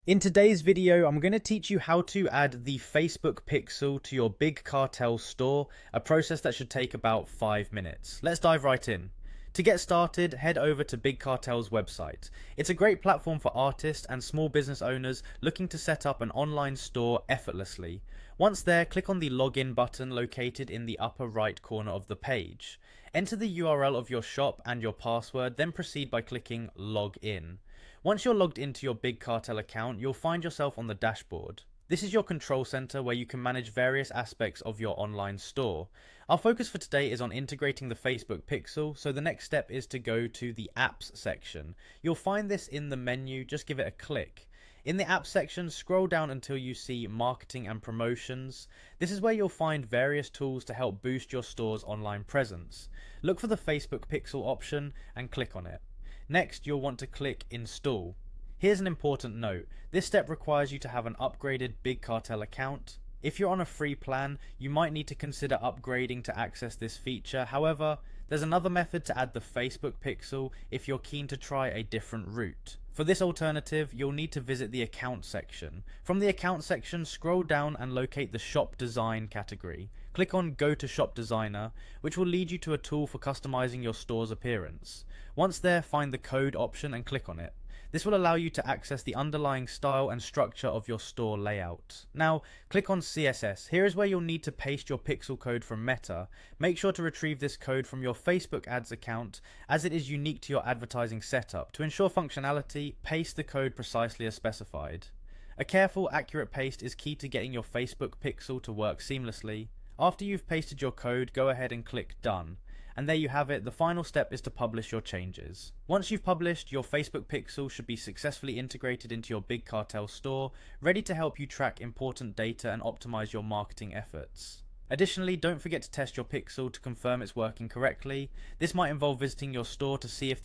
In today's video, I'm going to teach you how to add the Facebook pixel to your Big Cartel store, a process that should take about 5 minutes. Let's dive right in. To get started, head over to Big Cartel's website. It's a great platform for artists and small business owners looking to set up an online store effortlessly. Once there, click on the login button located in the upper right corner of the page. Enter the URL of your shop and your password, then proceed by clicking log in. Once you're logged into your Big Cartel account, you'll find yourself on the dashboard. This is your control center where you can manage various aspects of your online store. Our focus for today is on integrating the Facebook pixel, so the next step is to go to the apps section. You'll find this in the menu, just give it a click. In the apps section, scroll down until you see marketing and promotions. This is where you'll find various tools to help boost your store's online presence. Look for the Facebook pixel option and click on it. Next, you'll want to click Install. Here's an important note. This step requires you to have an upgraded Big Cartel account. If you're on a free plan, you might need to consider upgrading to access this feature. However, there's another method to add the Facebook pixel if you're keen to try a different route. For this alternative, you'll need to visit the account section. From the account section, scroll down and locate the Shop Design category. Click on Go to Shop Designer, which will lead you to a tool for customizing your store's appearance. Once there, find the code option and click on it. This will allow you to access the underlying style and structure of your store layout. Now, click on CSS. Here is where you'll need to paste your pixel code from Meta. Make sure to retrieve this code from your Facebook ads account, as it is unique to your advertising setup. To ensure functionality, paste the code precisely as specified. A careful, accurate paste is key to getting your Facebook pixel to work seamlessly. After you've pasted your code, go ahead and click Done. And there you have it. The final step is to publish your changes. Once you've published, your Facebook pixel should be successfully integrated into your Big Cartel store, ready to help you track important data and optimize your marketing efforts. Additionally, don't forget to test your pixel to confirm it's working correctly. This might involve visiting your store to see if